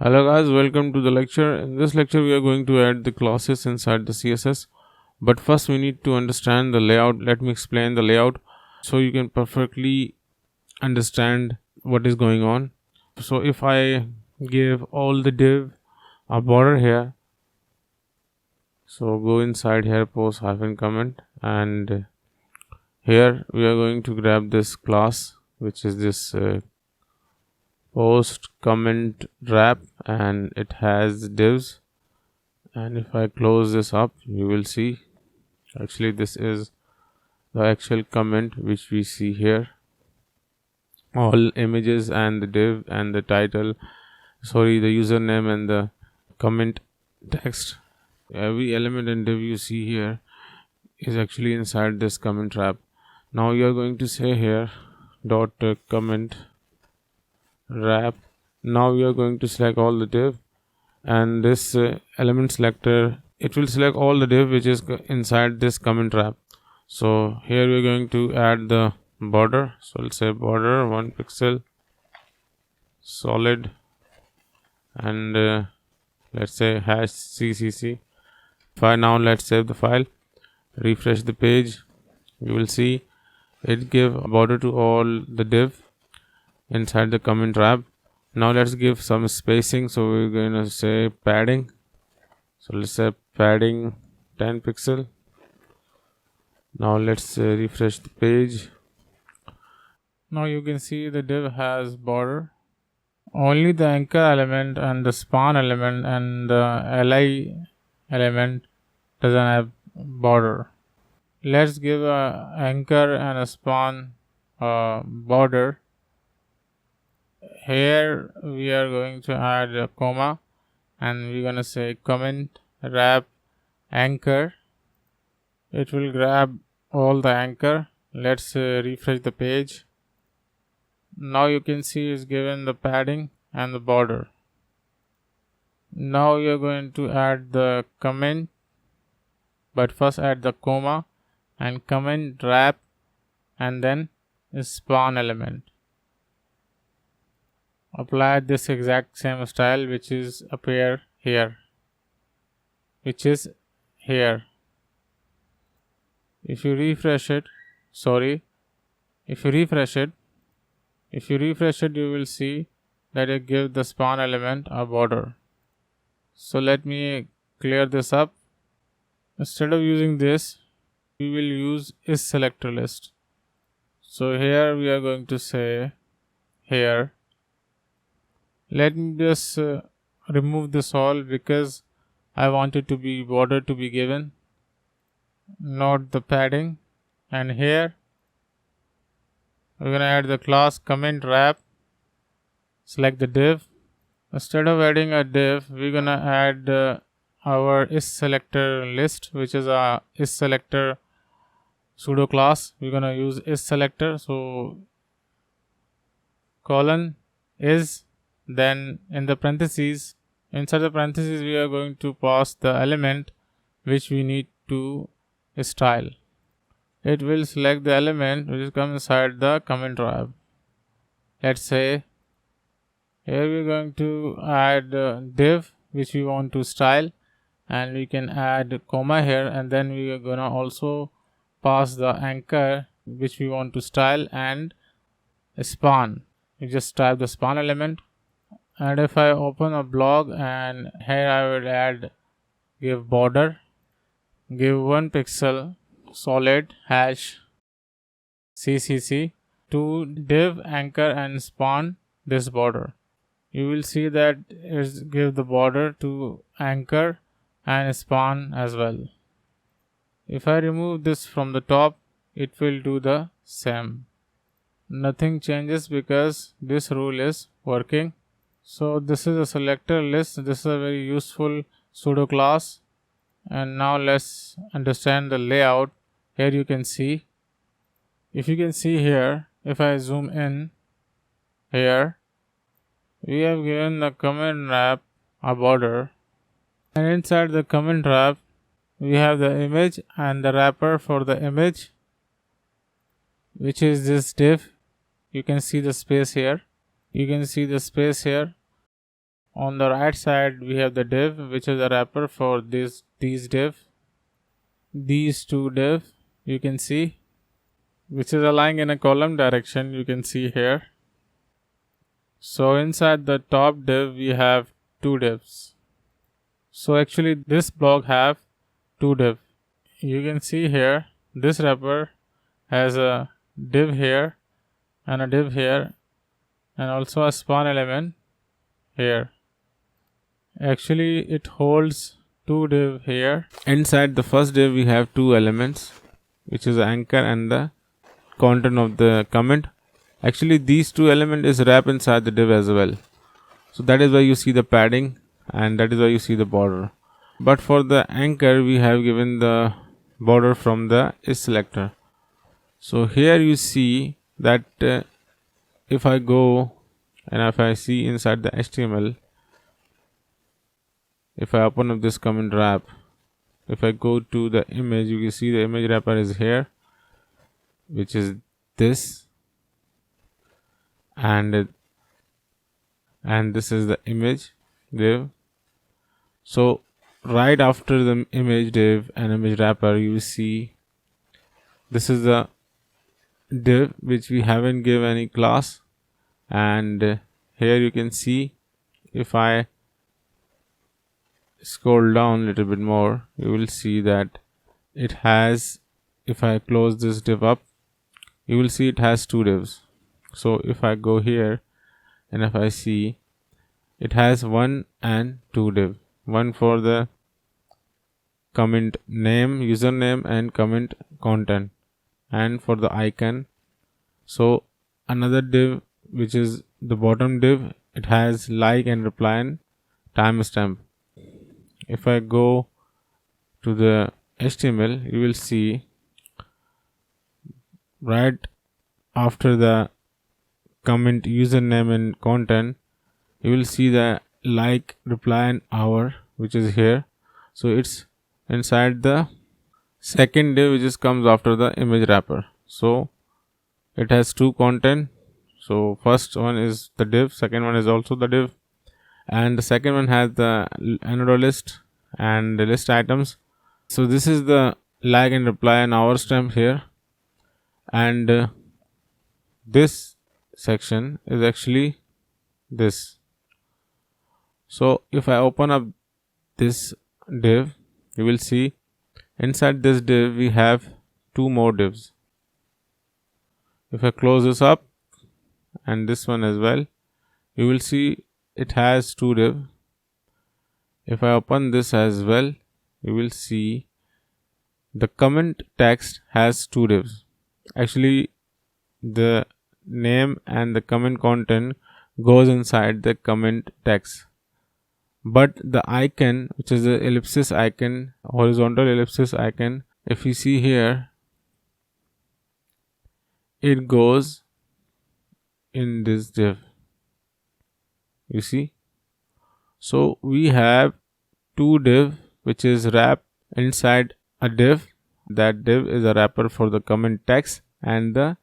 Hello guys, welcome to the lecture. In this lecture we are going to add the classes inside the CSS. But first we need to understand the layout. Let me explain the layout so you can perfectly understand what is going on. So if I give all the div a border here, so go inside here, post hyphen comment, and here we are going to grab this class which is this post comment wrap, and it has divs. And if I close this up, you will see actually this is the actual comment which we see here. All images and the div and the title, the username and the comment text, every element and div you see here is actually inside this comment wrap. Now you are going to say here dot comment wrap. Now we are going to select all the div, and this element selector, it will select all the div which is inside this comment wrap. So here we're going to add the border. So let's say border 1 pixel solid, and let's say hash ccc. Now let's save the file, refresh the page. You will see it give a border to all the div inside the comment wrap. Now let's give some spacing, so we're going to say padding. So let's say padding 10 pixel. Now let's refresh the page. Now you can see the div has border. Only the anchor element and the span element and the li element doesn't have border. Let's give a anchor and a span border. Here we are going to add a comma, and we're going to say comment wrap anchor. It will grab all the anchor. Let's refresh the page. Now you can see it's given the padding and the border. Now you're going to add the comment, but first add the comma and comment wrap and then span element. Apply this exact same style which is appear here, which is here. If you refresh it, you will see that it gives the span element a border. So let me clear this up. Instead of using this, we will use is selector list. So here we are going to say here. Let me just remove this all because I want it to be border to be given, not the padding. And here we're gonna add the class comment wrap. Select the div. Instead of adding a div, we're gonna add our is selector list, which is a is selector pseudo class. We're gonna use is selector. So colon is, then in the parentheses, inside the parentheses we are going to pass the element which we need to style. It will select the element which is come inside the comment wrap. Let's say here we're going to add div which we want to style, and we can add comma here, and then we are gonna also pass the anchor which we want to style and span. You just type the span element. And if I open a blog, and here I will give border, give 1 pixel solid hash ccc to div anchor and span this border. You will see that it give the border to anchor and span as well. If I remove this from the top, it will do the same. Nothing changes because this rule is working. So this is a selector list. This is a very useful pseudo class. And now let's understand the layout. Here you can see, if you can see here, if I zoom in here, we have given the comment wrap a border, and inside the comment wrap we have the image and the wrapper for the image, which is this div. You can see the space here. On the right side we have the div, which is a wrapper for these two div, you can see, which is aligning in a column direction, you can see here. So inside the top div we have two divs. So actually this block have two div. You can see here this wrapper has a div here and a div here and also a spawn element here. Actually it holds two div here. Inside the first div we have two elements, which is the anchor and the content of the comment. Actually these two elements is wrapped inside the div as well. So that is why you see the padding and that is why you see the border. But for the anchor we have given the border from the selector. So here you see that if I go and if I see inside the HTML, if I open up this comment wrap, if I go to the image, you can see the image wrapper is here, which is this, and this is the image div. So right after the image div and image wrapper, you will see this is the div which we haven't given any class, and here you can see if I scroll down a little bit more, you will see that it has, if I close this div up, you will see it has two divs. So if I go here and if I see, it has one and two div, one for the comment name, username and comment content, and for the icon. So another div which is the bottom div, it has like and reply and timestamp. If I go to the HTML, you will see right after the comment username and content, you will see the like, reply and hour, which is here. So it's inside the second div which is comes after the image wrapper. So it has two content. So first one is the div, second one is also the div, and the second one has the another list and the list items. So this is the like and reply and hour stamp here, and this section is actually this. So if I open up this div, you will see inside this div we have two more divs. If I close this up and this one as well, you will see it has two div. If I open this as well, you will see the comment text has two divs. Actually the name and the comment content goes inside the comment text, but the icon, which is the ellipsis icon, horizontal ellipsis icon, if you see here, it goes in this div, you see. So we have two div which is wrapped inside a div. That div is a wrapper for the comment text and the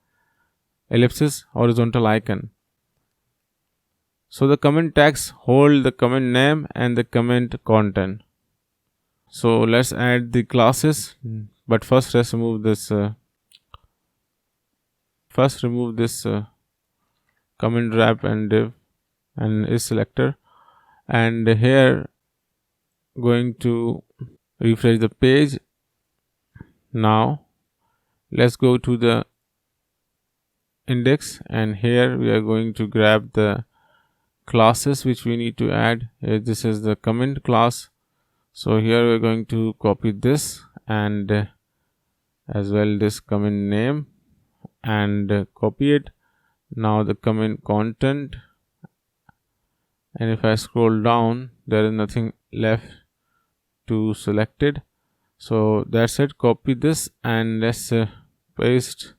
ellipsis horizontal icon. So the comment text hold the comment name and the comment content. So let's add the classes, but first let's remove this comment wrap and div and is selector, and here going to refresh the page. Now let's go to the index, and here we are going to grab the classes which we need to add. This is the comment class. So here we're going to copy this and as well this comment name and copy it. Now the comment content, and if I scroll down, there is nothing left to select it. So that's it. Copy this and let's paste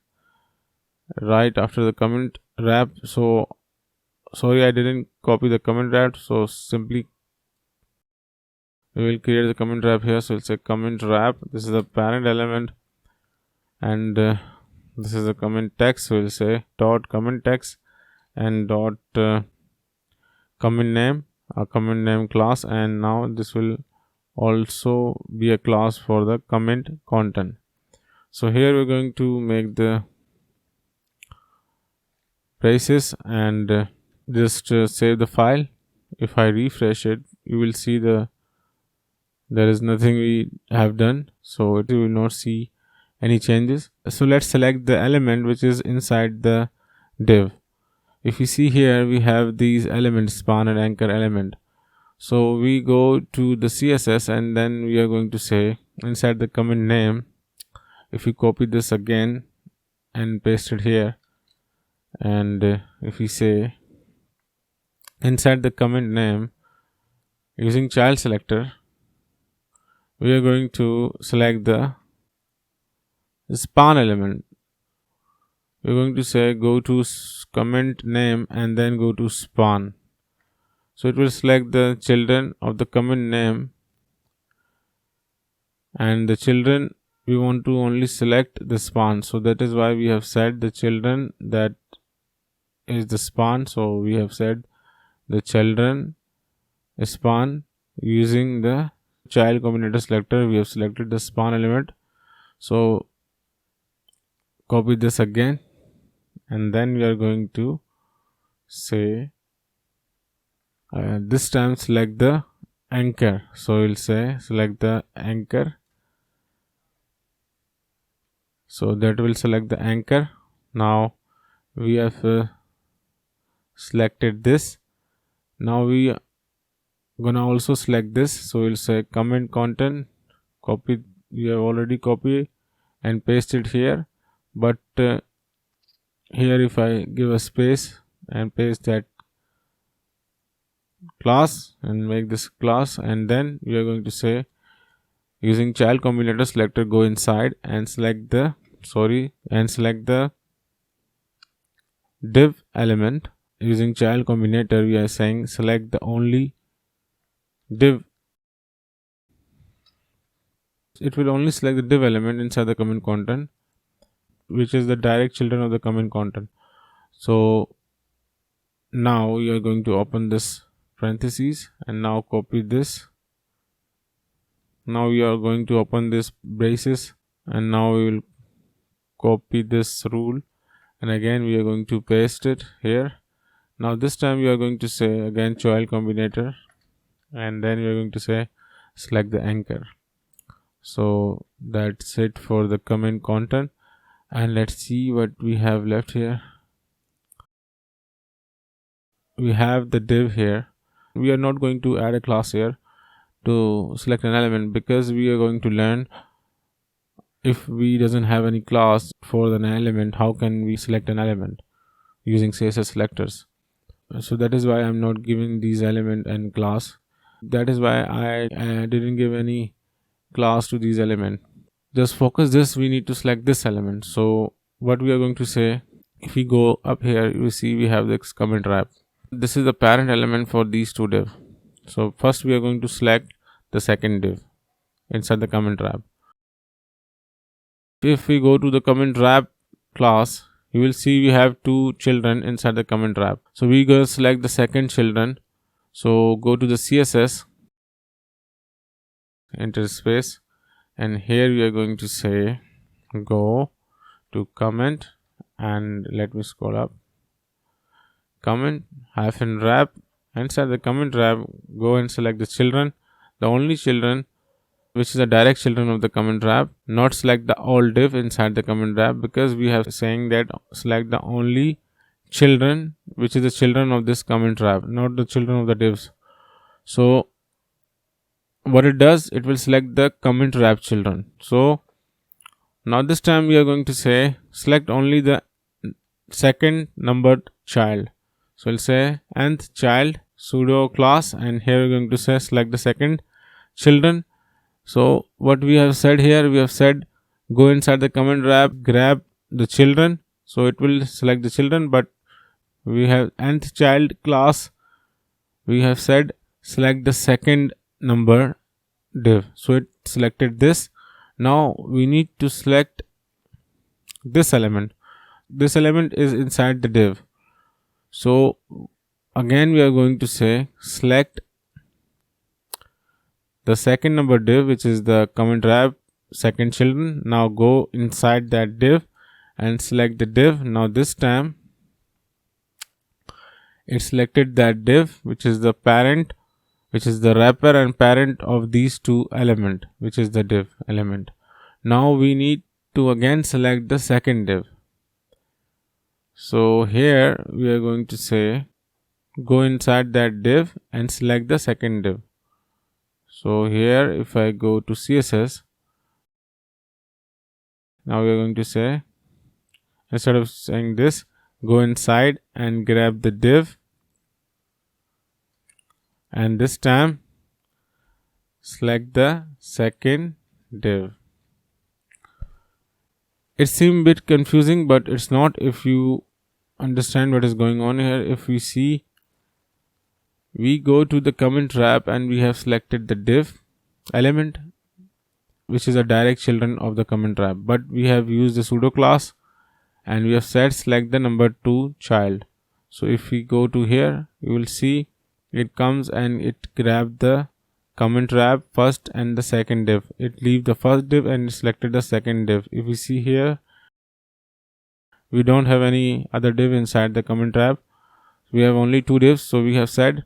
right after the comment wrap. So sorry, I didn't copy the comment wrap, so simply we will create the comment wrap here. So we'll say comment wrap, this is the parent element, and this is the comment text. So we'll say dot comment text and dot comment name, a comment name class, and now this will also be a class for the comment content. So here we're going to make the braces and just save the file. If I refresh it, you will see there is nothing we have done, so it will not see any changes. So let's select the element which is inside the div. If you see here, we have these elements, span and anchor element. So we go to the CSS and then we are going to say inside the comment name, if you copy this again and paste it here, and if we say inside the comment name using child selector, we are going to select the span element. We're going to say go to comment name and then go to span. So it will select the children of the comment name, and the children we want to only select the span. So that is why we have said the children, that is the span. So we have said the children span using the child combinator selector. We have selected the span element. So copy this again, and then we are going to say this time select the anchor. So we'll say select the anchor. So that will select the anchor. Now we have selected this. Now we are gonna also select this. So we'll say comment content, copy. We have already copied and pasted here, but here if I give a space and paste that class and make this class, and then we are going to say using child combinator selector, go inside and select the div element. Using child combinator, we are saying select the only div. It will only select the div element inside the comment content, which is the direct children of the comment content. So now we are going to open this parentheses and now copy this. Now we are going to open this braces, and now we will copy this rule, and again we are going to paste it here. Now this time we are going to say again child combinator, and then we are going to say select the anchor. So that's it for the comment content, and let's see what we have left here. We have the div here. We are not going to add a class here to select an element, because we are going to learn if we doesn't have any class for an element, how can we select an element using CSS selectors. So that is why I'm not giving these element and class. That is why I didn't give any class to these element. Just focus this, we need to select this element. So what we are going to say, if we go up here, you see we have this comment wrap. This is the parent element for these two div. So first we are going to select the second div inside the comment wrap. If we go to the comment wrap class, you will see we have two children inside the comment wrap. So we go select the second children. So go to the CSS, enter space, and here we are going to say go to comment, and let me scroll up, comment hyphen wrap. Inside the comment wrap, go and select the children, the only children which is the direct children of the comment wrap. Not select the all div inside the comment wrap, because we have saying that select the only children which is the children of this comment wrap, not the children of the divs. So what it does, it will select the comment wrap children. So now this time we are going to say select only the second numbered child. So we'll say nth child pseudo class, and here we're going to say select the second children. So what we have said here, we have said go inside the comment wrap, grab the children. So it will select the children, but we have nth child class, we have said select the second number div. So it selected this. Now we need to select this element. This element is inside the div. So again we are going to say select the second number div, which is the comment wrap second children. Now go inside that div and select the div. Now this time it selected that div, which is the parent, which is the wrapper and parent of these two element, which is the div element. Now we need to again select the second div. So here we are going to say go inside that div and select the second div. So here if I go to CSS, now we are going to say, instead of saying this, go inside and grab the div, and this time select the second div. It seems a bit confusing, but it's not if you understand what is going on here. If we see, we go to the comment wrap and we have selected the div element, which is a direct children of the comment wrap, but we have used the pseudo class and we have said select the number 2 child. So if we go to here, you will see it comes and it grab the comment wrap first and the second div. It leave the first div and selected the second div. If we see here, we don't have any other div inside the comment wrap. We have only 2 divs, so we have said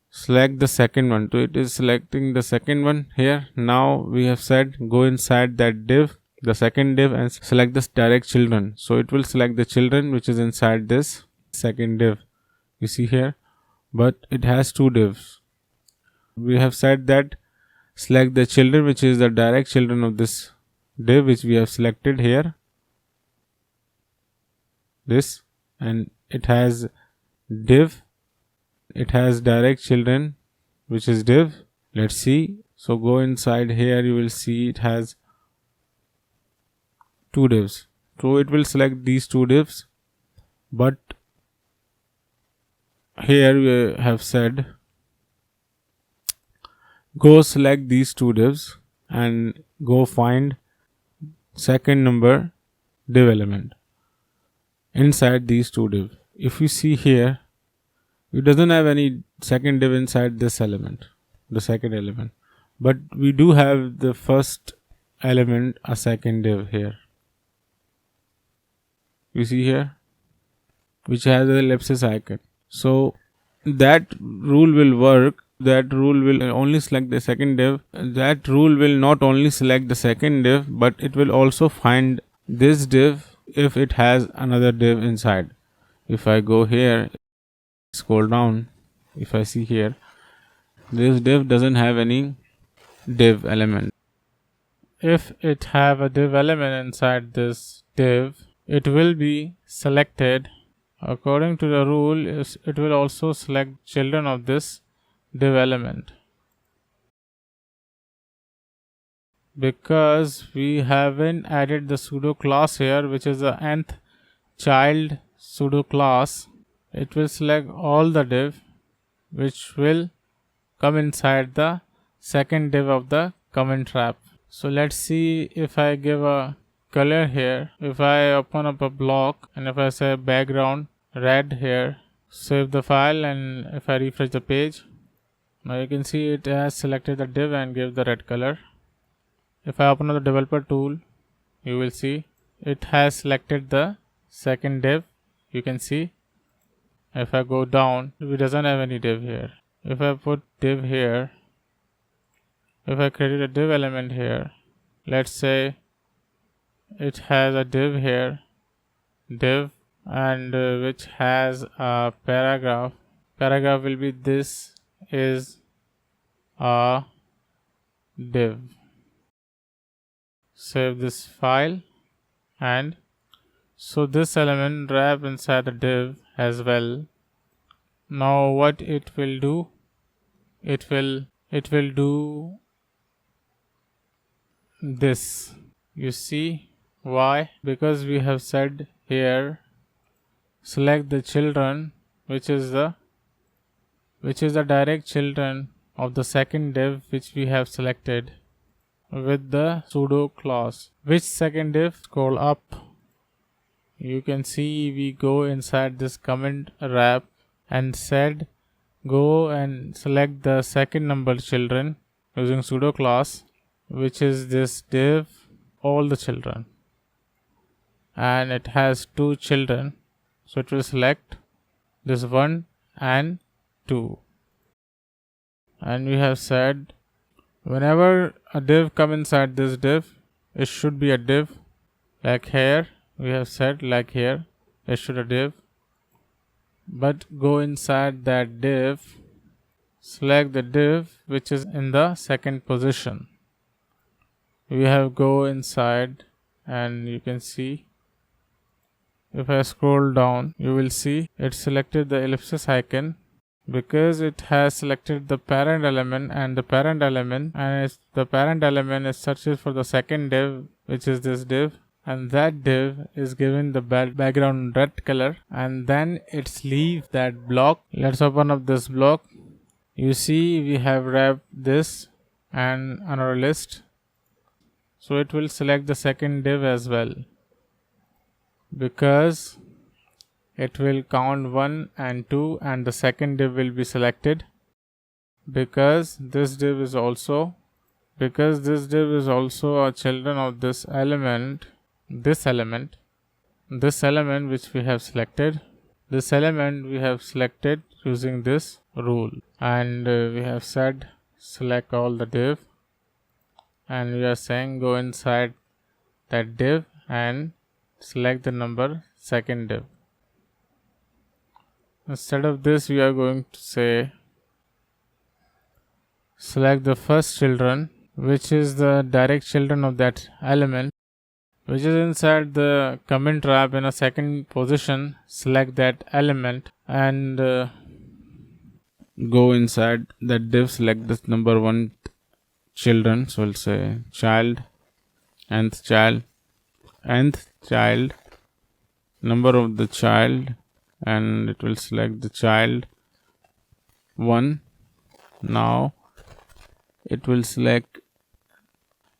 select the second one. So it is selecting the second one here. Now we have said go inside that div, the second div, and select this direct children. So it will select the children which is inside this second div. You see here, but it has 2 divs. We have said that select the children which is the direct children of this div which we have selected here, this, and it has div, it has direct children which is div. Let's see. So go inside here, you will see it has 2 divs. So it will select these 2 divs, but here we have said go select these 2 divs and go find second number div element inside these 2 div. If you see here, it doesn't have any second div inside this element, the second element, but we do have the first element a second div here. You see here, which has the ellipsis icon. So that rule will work. That rule will only select the second div. That rule will not only select the second div, but it will also find this div if it has another div inside. If I go here, scroll down, if I see here, this div doesn't have any div element. If it have a div element inside this div, it will be selected according to the rule. It will also select children of this div element, because we haven't added the pseudo class here, which is the nth child pseudo class. It will select all the div which will come inside the second div of the comment wrap. So let's see, if I give a color here, if I open up a block and if I say background red here, save the file, and if I refresh the page, now you can see it has selected the div and give the red color. If I open up the developer tool, you will see it has selected the second div. You can see if I go down, it doesn't have any div here. If I put div here, if I create a div element here, let's say it has a div here, div, and which has a paragraph. Paragraph will be this is a div. Save this file, and so this element wrap inside the div as well. Now what it will do, it will do this. You see why? Because we have said here select the children which is the direct children of the second div which we have selected with the pseudo class. Which second div? Scroll up, you can see we go inside this comment wrap and said go and select the second number children using pseudo class, which is this div all the children, and it has 2 children, so it will select this 1 and 2. And we have said whenever a div come inside this div, it should be a div. Like here we have said, like here it should a div, but go inside that div, select the div which is in the second position. We have go inside, and you can see, if I scroll down, you will see it selected the ellipsis icon because it has selected the parent element, and the parent element is searches for the second div, which is this div, and that div is given the background red color, and then it's leave that block. Let's open up this block. You see we have wrapped this and another list, so it will select the second div as well, because it will count 1 and 2, and the second div will be selected because this div is also a children of this element which we have selected. This element we have selected using this rule, and we have said select all the div, and we are saying go inside that div and select the number second div. Instead of this, we are going to say select the first children, which is the direct children of that element, which is inside the comment wrap in a second position. Select that element and go inside that div, select this number 1 children, so we'll say child, nth child, number of the child, and it will select the child 1. Now it will select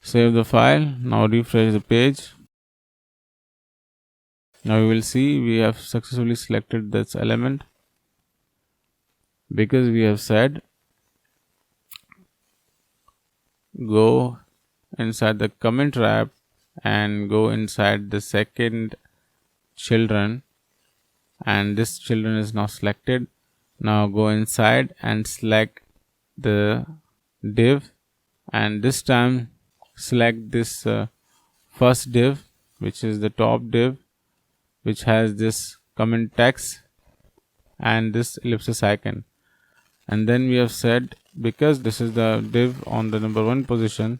save the file. Now refresh the page. Now you will see we have successfully selected this element because we have said go inside the comment wrap and go inside the second children, and this children is now selected. Now go inside and select the div, and this time select this first div, which is the top div, which has this comment text and this ellipsis icon. And then we have said because this is the div on the number 1 position,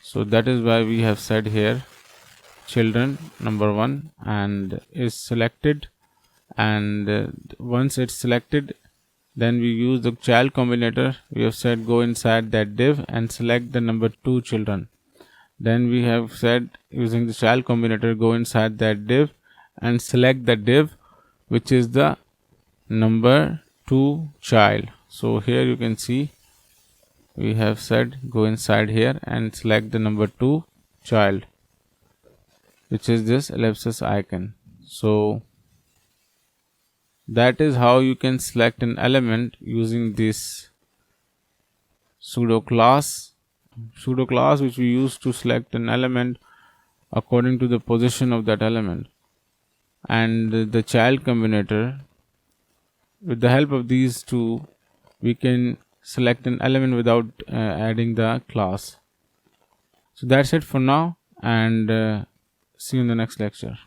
so that is why we have said here children number 1 and is selected, and once it's selected, then we use the child combinator. We have said go inside that div and select the number 2 children. Then we have said using the child combinator go inside that div and select the div which is the number 2 child. So here you can see we have said go inside here and select the number 2 child, which is this ellipsis icon. So that is how you can select an element using this pseudo class which we use to select an element according to the position of that element, and the child combinator. With the help of these two, we can select an element without adding the class. So that's it for now, and see you in the next lecture.